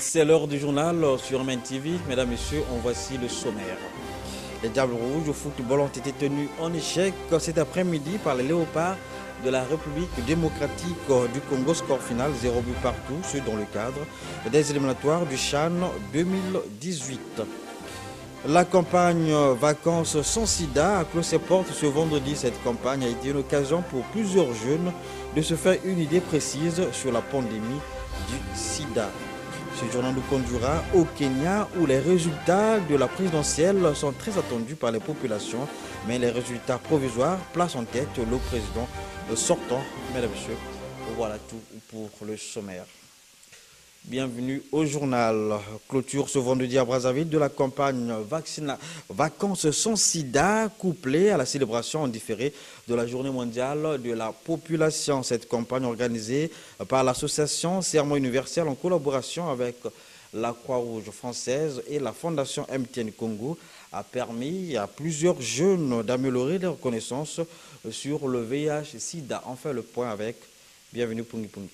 C'est l'heure du journal sur MN TV. Mesdames, Messieurs, voici le sommaire. Les Diables Rouges au football ont été tenus en échec cet après-midi par les Léopards de la République démocratique du Congo. Score final 0 but partout, ce dans le cadre des éliminatoires du CHAN 2018. La campagne Vacances sans sida a clos ses portes ce vendredi. Cette campagne a été une occasion pour plusieurs jeunes de se faire une idée précise sur la pandémie du sida. Ce journal nous conduira au Kenya où les résultats de la présidentielle sont très attendus par les populations, mais les résultats provisoires placent en tête le président sortant. Mesdames et messieurs, voilà tout pour le sommaire. Bienvenue au journal. Clôture ce vendredi à Brazzaville de la campagne Vacances sans sida, couplée à la célébration en différé de la journée mondiale de la population. Cette campagne organisée par l'association Serment Universel en collaboration avec la Croix-Rouge française et la Fondation MTN Congo a permis à plusieurs jeunes d'améliorer leur connaissances sur le VIH-Sida. On fait le point avec Bienvenue Pungi Pungi.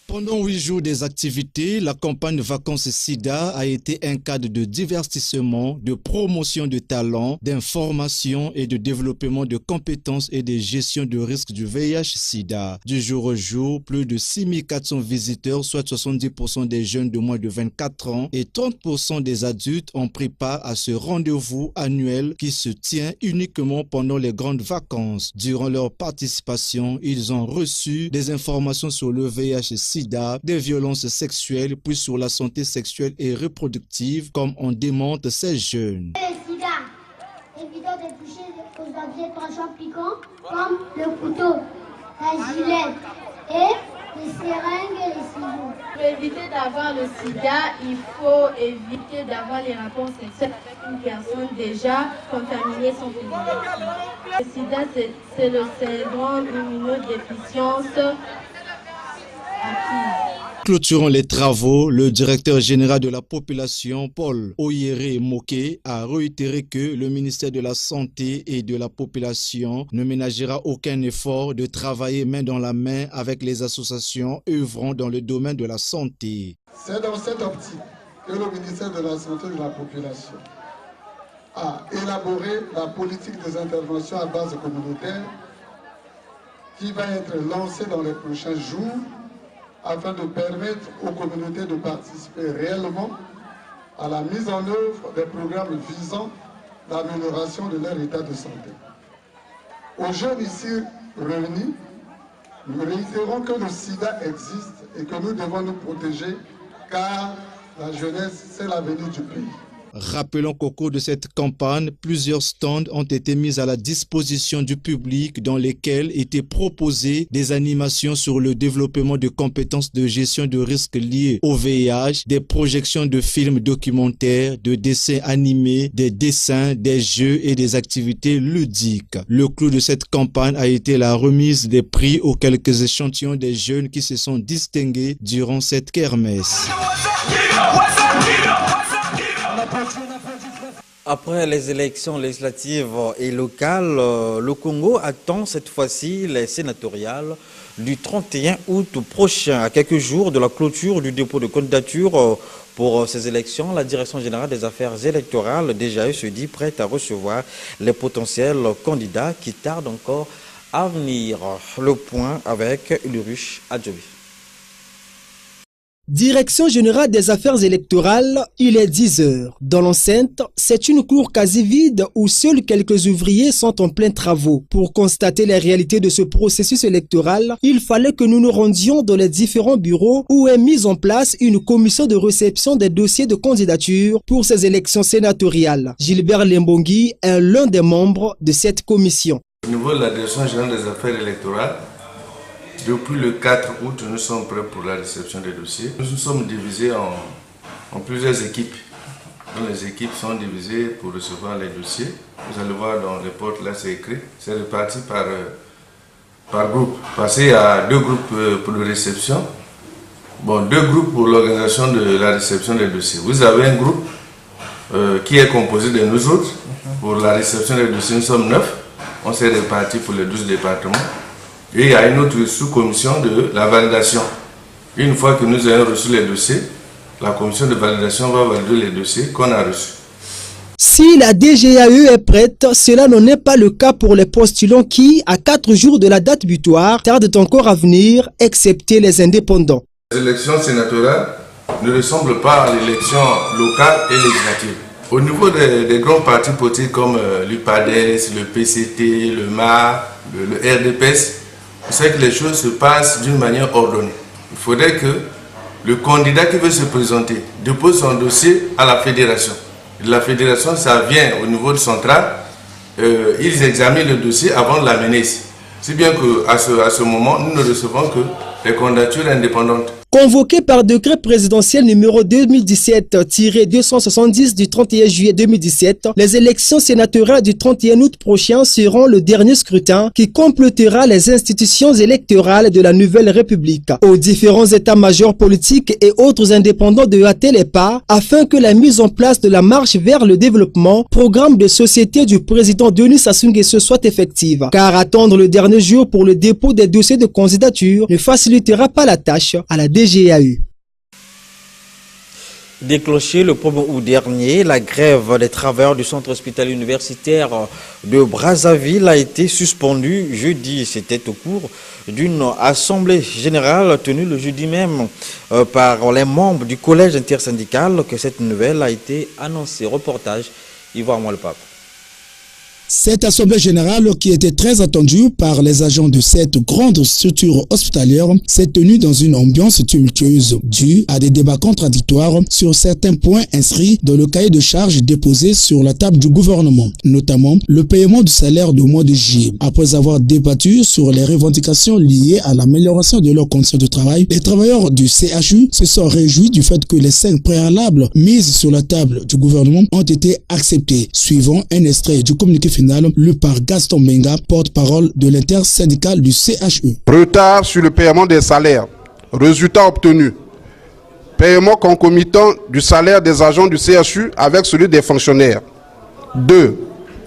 Pendant 8 jours des activités, la campagne Vacances Sida a été un cadre de divertissement, de promotion de talents, d'information et de développement de compétences et de gestion de risques du VIH-Sida. Du jour au jour, plus de 6400 visiteurs, soit 70% des jeunes de moins de 24 ans et 30% des adultes ont pris part à ce rendez-vous annuel qui se tient uniquement pendant les grandes vacances. Durant leur participation, ils ont reçu des informations sur le VIH-Sida, des violences sexuelles, puis sur la santé sexuelle et reproductive, comme on démontre ces jeunes. Le sida, évident de toucher aux objets tranchants piquants, comme le couteau, la gilette et les seringues et les ciseaux. Pour éviter d'avoir le sida, il faut éviter d'avoir les rapports sexuels avec une personne déjà contaminée sans prévention. Le sida, c'est le syndrome immunodéficience. Clôturant les travaux, le directeur général de la population, Paul Oyere Moké, a réitéré que le ministère de la Santé et de la Population ne ménagera aucun effort de travailler main dans la main avec les associations œuvrant dans le domaine de la santé. C'est dans cette optique que le ministère de la Santé et de la Population a élaboré la politique des interventions à base communautaire qui va être lancée dans les prochains jours afin de permettre aux communautés de participer réellement à la mise en œuvre des programmes visant l'amélioration de leur état de santé. Aux jeunes ici réunis, nous réitérons que le sida existe et que nous devons nous protéger car la jeunesse, c'est l'avenir du pays. Rappelons qu'au cours de cette campagne, plusieurs stands ont été mis à la disposition du public dans lesquels étaient proposées des animations sur le développement de compétences de gestion de risques liés au VIH, des projections de films documentaires, de dessins animés, des dessins, des jeux et des activités ludiques. Le clou de cette campagne a été la remise des prix aux quelques échantillons des jeunes qui se sont distingués durant cette kermesse. Après les élections législatives et locales, le Congo attend cette fois-ci les sénatoriales du 31 août prochain. À quelques jours de la clôture du dépôt de candidature pour ces élections, la Direction générale des affaires électorales, DGAE, se dit prête à recevoir les potentiels candidats qui tardent encore à venir. Le point avec Ulrich Adjobi. Direction générale des affaires électorales, il est 10 heures. Dans l'enceinte, c'est une cour quasi vide où seuls quelques ouvriers sont en plein travaux. Pour constater les réalités de ce processus électoral, il fallait que nous nous rendions dans les différents bureaux où est mise en place une commission de réception des dossiers de candidature pour ces élections sénatoriales. Gilbert Lembongi est l'un des membres de cette commission. Au niveau de la Direction générale des affaires électorales, depuis le 4 août, nous sommes prêts pour la réception des dossiers. Nous nous sommes divisés en plusieurs équipes. Les équipes sont divisées pour recevoir les dossiers. Vous allez voir dans les portes, là c'est écrit. C'est réparti par groupe. Parce qu'il y a 2 groupes pour la réception. 2 groupes pour l'organisation de la réception des dossiers. Vous avez un groupe qui est composé de nous autres. Pour la réception des dossiers, nous sommes 9. On s'est répartis pour les 12 départements. Et il y a une autre sous-commission de la validation. Une fois que nous ayons reçu les dossiers, la commission de validation va valider les dossiers qu'on a reçus. Si la DGAE est prête, cela n'en est pas le cas pour les postulants qui, à 4 jours de la date butoir, tardent encore à venir, excepté les indépendants. Les élections sénatoriales ne ressemblent pas à l'élection locale et législative. Au niveau des grands partis politiques comme l'UPADES, le PCT, le MA, le RDPS, vous savez que les choses se passent d'une manière ordonnée. Il faudrait que le candidat qui veut se présenter dépose son dossier à la fédération. La fédération, ça vient au niveau central, ils examinent le dossier avant de l'amener ici. Si bien qu'à ce moment, nous ne recevons que les candidatures indépendantes. Convoqué par décret présidentiel numéro 2017-270 du 31 juillet 2017, les élections sénatoriales du 31 août prochain seront le dernier scrutin qui complétera les institutions électorales de la nouvelle République. Aux différents états-majors politiques et autres indépendants de hâter les pas afin que la mise en place de la marche vers le développement, programme de société du président Denis Sassou Nguesso soit effective. Car attendre le dernier jour pour le dépôt des dossiers de candidature ne facilitera pas la tâche à la DGAE. Déclenché le 1er août dernier, la grève des travailleurs du centre hospitalier universitaire de Brazzaville a été suspendue jeudi. C'était au cours d'une assemblée générale tenue le jeudi même par les membres du collège intersyndical que cette nouvelle a été annoncée. Reportage, Yvan Moalpape. Cette assemblée générale, qui était très attendue par les agents de cette grande structure hospitalière, s'est tenue dans une ambiance tumultueuse due à des débats contradictoires sur certains points inscrits dans le cahier de charges déposé sur la table du gouvernement, notamment le paiement du salaire du mois de juillet. Après avoir débattu sur les revendications liées à l'amélioration de leurs conditions de travail, les travailleurs du CHU se sont réjouis du fait que les 5 préalables mises sur la table du gouvernement ont été acceptés, suivant un extrait du communiqué final lu par Gaston Benga, porte-parole de l'intersyndical du CHU. Retard sur le paiement des salaires. Résultat obtenu. Paiement concomitant du salaire des agents du CHU avec celui des fonctionnaires. 2.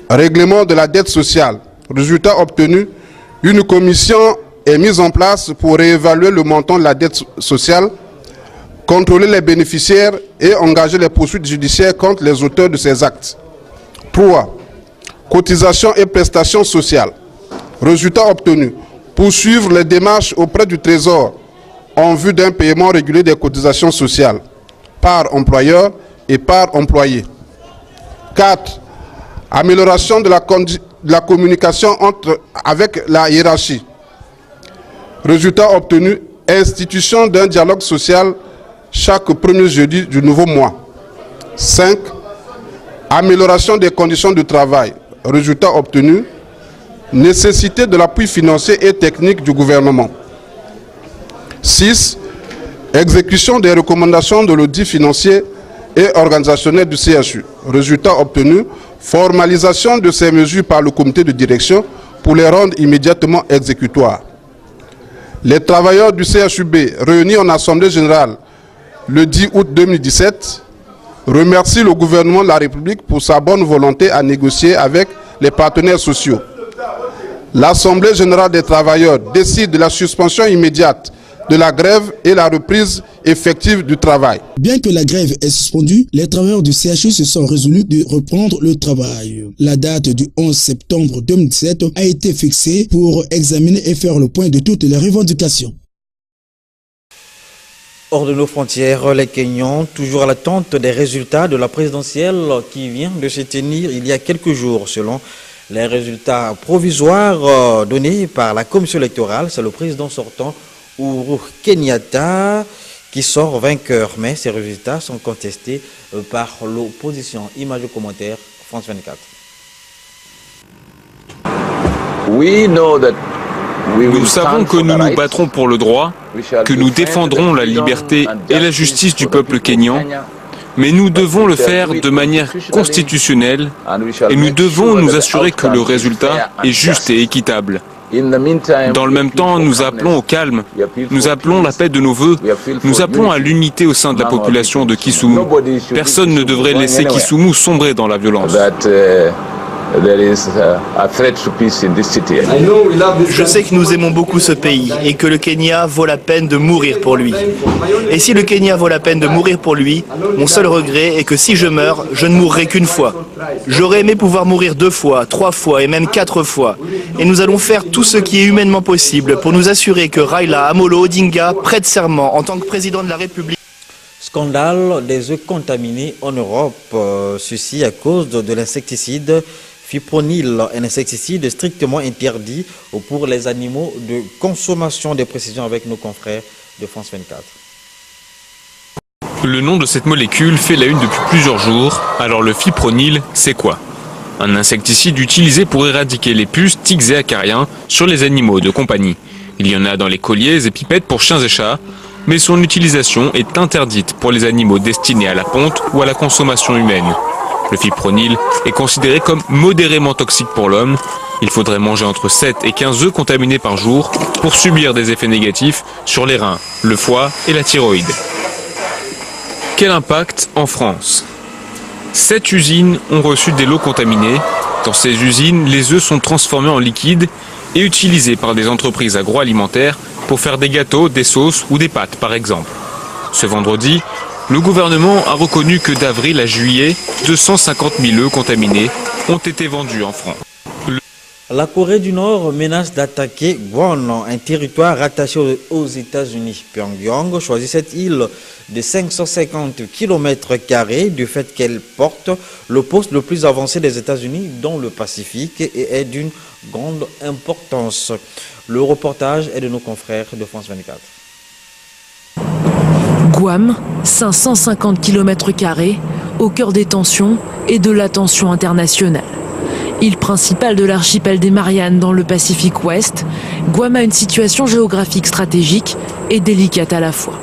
Règlement de la dette sociale. Résultat obtenu. Une commission est mise en place pour réévaluer le montant de la dette sociale, contrôler les bénéficiaires et engager les poursuites judiciaires contre les auteurs de ces actes. 3. Cotisations et prestations sociales. Résultat obtenu. Poursuivre les démarches auprès du Trésor en vue d'un paiement régulier des cotisations sociales par employeur et par employé. 4. Amélioration de la communication avec la hiérarchie. Résultat obtenu. Institution d'un dialogue social chaque premier jeudi du nouveau mois. 5. Amélioration des conditions de travail. Résultat obtenu. Nécessité de l'appui financier et technique du gouvernement. 6. Exécution des recommandations de l'audit financier et organisationnel du CHU. Résultat obtenu. Formalisation de ces mesures par le comité de direction pour les rendre immédiatement exécutoires. Les travailleurs du CHUB réunis en assemblée générale le 10 août 2017 remercie le gouvernement de la République pour sa bonne volonté à négocier avec les partenaires sociaux. L'Assemblée générale des travailleurs décide de la suspension immédiate de la grève et la reprise effective du travail. Bien que la grève est suspendue, les travailleurs du CHU se sont résolus de reprendre le travail. La date du 11 septembre 2017 a été fixée pour examiner et faire le point de toutes les revendications. Hors de nos frontières, les Kenyans, toujours à l'attente des résultats de la présidentielle qui vient de se tenir il y a quelques jours. Selon les résultats provisoires donnés par la commission électorale, c'est le président sortant, Uhuru Kenyatta, qui sort vainqueur. Mais ces résultats sont contestés par l'opposition. Image de commentaire, France 24. Nous savons que nous nous battrons pour le droit, que nous défendrons la liberté et la justice du peuple kényan, mais nous devons le faire de manière constitutionnelle et nous devons nous assurer que le résultat est juste et équitable. Dans le même temps, nous appelons au calme, nous appelons la paix de nos voeux, nous appelons à l'unité au sein de la population de Kisumu. Personne ne devrait laisser Kisumu sombrer dans la violence. Je sais que nous aimons beaucoup ce pays et que le Kenya vaut la peine de mourir pour lui. Et si le Kenya vaut la peine de mourir pour lui, mon seul regret est que si je meurs, je ne mourrai qu'une fois. J'aurais aimé pouvoir mourir 2 fois, 3 fois et même 4 fois. Et nous allons faire tout ce qui est humainement possible pour nous assurer que Raila Amolo Odinga prête serment en tant que président de la République. Scandale des œufs contaminés en Europe, ceci à cause de l'insecticide fipronil, un insecticide strictement interdit pour les animaux de consommation. Des précisions avec nos confrères de France 24. Le nom de cette molécule fait la une depuis plusieurs jours. Alors le fipronil, c'est quoi? Un insecticide utilisé pour éradiquer les puces, tiques et acariens sur les animaux de compagnie. Il y en a dans les colliers et pipettes pour chiens et chats, mais son utilisation est interdite pour les animaux destinés à la ponte ou à la consommation humaine. Le fipronil est considéré comme modérément toxique pour l'homme. Il faudrait manger entre 7 et 15 œufs contaminés par jour pour subir des effets négatifs sur les reins, le foie et la thyroïde. Quel impact en France? 7 usines ont reçu des lots contaminés. Dans ces usines, les œufs sont transformés en liquide et utilisés par des entreprises agroalimentaires pour faire des gâteaux, des sauces ou des pâtes par exemple. Ce vendredi, le gouvernement a reconnu que d'avril à juillet, 250 000 œufs contaminés ont été vendus en France. La Corée du Nord menace d'attaquer Guam, un territoire rattaché aux États-Unis. Pyongyang choisit cette île de 550 km² du fait qu'elle porte le poste le plus avancé des États-Unis dans le Pacifique et est d'une grande importance. Le reportage est de nos confrères de France 24. Guam, 550 km² au cœur des tensions et de l'attention internationale. Île principale de l'archipel des Mariannes dans le Pacifique Ouest, Guam a une situation géographique stratégique et délicate à la fois.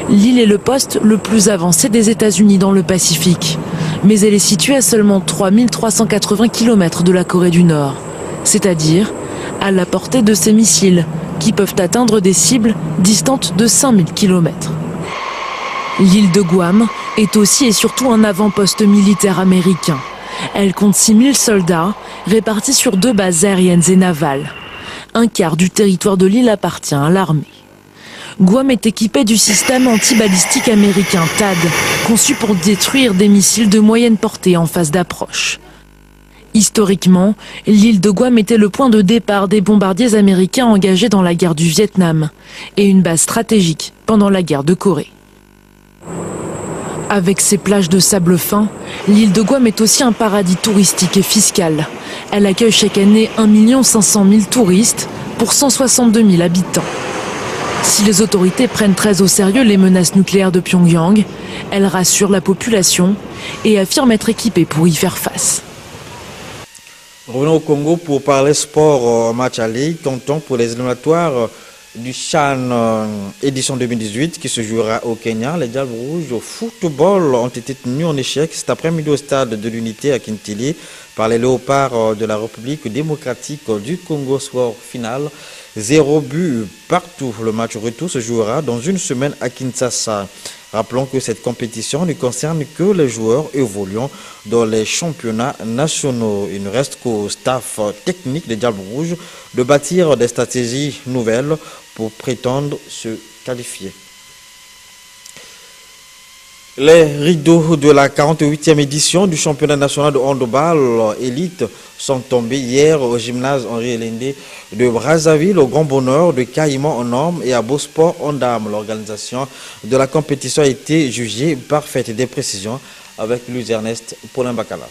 L'île est le poste le plus avancé des États-Unis dans le Pacifique, mais elle est située à seulement 3380 km de la Corée du Nord, c'est-à-dire à la portée de ces missiles qui peuvent atteindre des cibles distantes de 5000 km. L'île de Guam est aussi et surtout un avant-poste militaire américain. Elle compte 6000 soldats répartis sur 2 bases aériennes et navales. Un quart du territoire de l'île appartient à l'armée. Guam est équipé du système antibalistique américain THAAD, conçu pour détruire des missiles de moyenne portée en phase d'approche. Historiquement, l'île de Guam était le point de départ des bombardiers américains engagés dans la guerre du Vietnam et une base stratégique pendant la guerre de Corée. Avec ses plages de sable fin, l'île de Guam est aussi un paradis touristique et fiscal. Elle accueille chaque année 1 500 000 touristes pour 162 000 habitants. Si les autorités prennent très au sérieux les menaces nucléaires de Pyongyang, elles rassurent la population et affirment être équipées pour y faire face. Revenons au Congo pour parler sport match aller, comptant pour les éliminatoires du CHAN édition 2018 qui se jouera au Kenya. Les Diables Rouges au football ont été tenus en échec cet après-midi au stade de l'Unité à Kinshasa par les Léopards de la République démocratique du Congo. Score final 0 but partout. Le match retour se jouera dans une semaine à Kinshasa. Rappelons que cette compétition ne concerne que les joueurs évoluant dans les championnats nationaux. Il ne reste qu'au staff technique des Diables Rouges de bâtir des stratégies nouvelles pour prétendre se qualifier. Les rideaux de la 48e édition du championnat national de handball élite sont tombés hier au gymnase Henri Elendé de Brazzaville au grand bonheur de Caïman en hommes et à Beausport en dames. L'organisation de la compétition a été jugée parfaite. Des précisions avec Louis Ernest Paulin Bacala.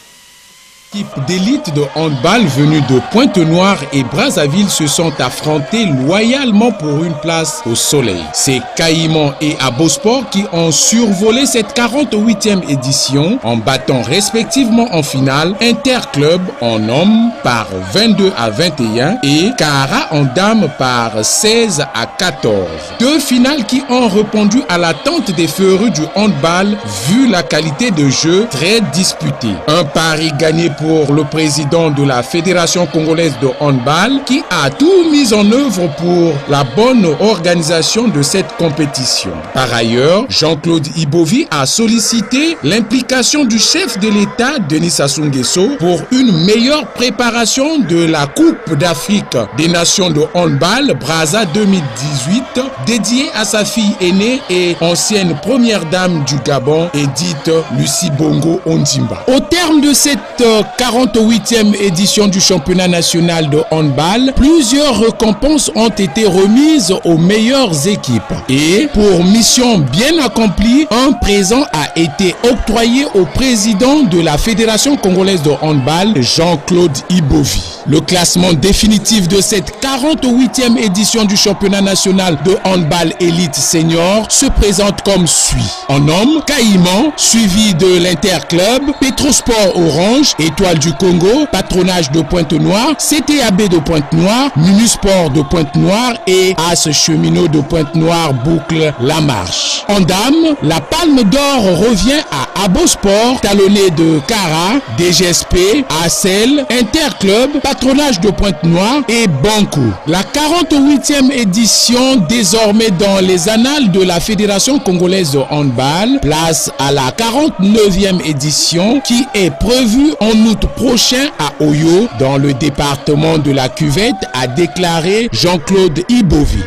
L'équipe d'élite de handball venue de Pointe-Noire et Brazzaville se sont affrontés loyalement pour une place au soleil. C'est Caïman et Abosport qui ont survolé cette 48e édition en battant respectivement en finale Interclub en hommes par 22 à 21 et Cara en dames par 16 à 14. 2 finales qui ont répondu à l'attente des férus du handball vu la qualité de jeu très disputée. Un pari gagné pour pour le président de la Fédération congolaise de handball qui a tout mis en œuvre pour la bonne organisation de cette compétition. Par ailleurs, Jean-Claude Ibovi a sollicité l'implication du chef de l'État, Denis Sassou Nguesso, pour une meilleure préparation de la Coupe d'Afrique des Nations de handball Brazza 2018, dédiée à sa fille aînée et ancienne première dame du Gabon, Edith Lucie Bongo Ondimba. Au terme de cette 48e édition du championnat national de handball, plusieurs récompenses ont été remises aux meilleures équipes. Et pour mission bien accomplie, un présent a été octroyé au président de la Fédération congolaise de handball, Jean-Claude Ibovi. Le classement définitif de cette 48e édition du championnat national de handball élite senior se présente comme suit. En homme, Caïman, suivi de l'Interclub, Petrosport Orange, Étoile du Congo, Patronage de Pointe-Noire, CTAB de Pointe-Noire, Munisport de Pointe-Noire et As Cheminot de Pointe-Noire boucle la marche. En dame, la palme d'or revient à Abosport, talonné de Cara, DGSP, ACL, Interclub, Patronage de Pointe-Noire et Banco. La 48e édition, désormais dans les annales de la Fédération congolaise de handball, place à la 49e édition qui est prévue en août prochain à Oyo, dans le département de la Cuvette, a déclaré Jean-Claude Ibovi.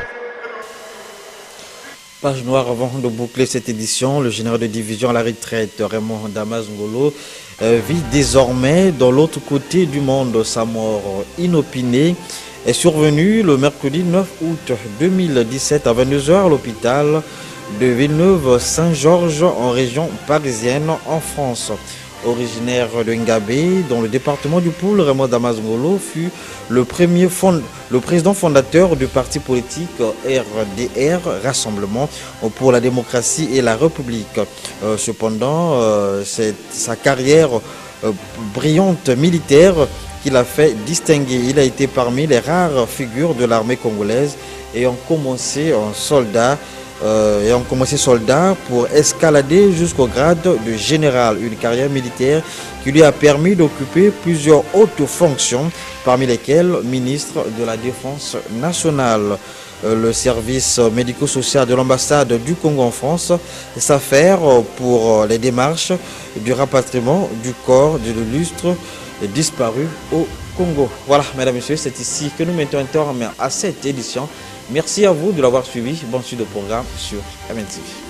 Page noire avant de boucler cette édition, le général de division à la retraite Raymond Damas Ngolo vit désormais dans l'autre côté du monde. Sa mort inopinée est survenue le mercredi 9 août 2017 à 22h à l'hôpital de Villeneuve-Saint-Georges en région parisienne en France. Originaire de Ngabé, dans le département du Poul, Raymond Damas Ngolo fut le président fondateur du parti politique RDR, Rassemblement pour la démocratie et la République. Cependant, c'est sa carrière brillante militaire qui l'a fait distinguer. Il a été parmi les rares figures de l'armée congolaise ayant commencé soldat pour escalader jusqu'au grade de général, une carrière militaire qui lui a permis d'occuper plusieurs hautes fonctions, parmi lesquelles ministre de la Défense nationale. Le service médico-social de l'ambassade du Congo en France s'affaire pour les démarches du rapatriement du corps de l'illustre disparu au Congo. Voilà, mesdames et messieurs, c'est ici que nous mettons un terme à cette édition. Merci à vous de l'avoir suivi. Bonne suite de programme sur MNTV.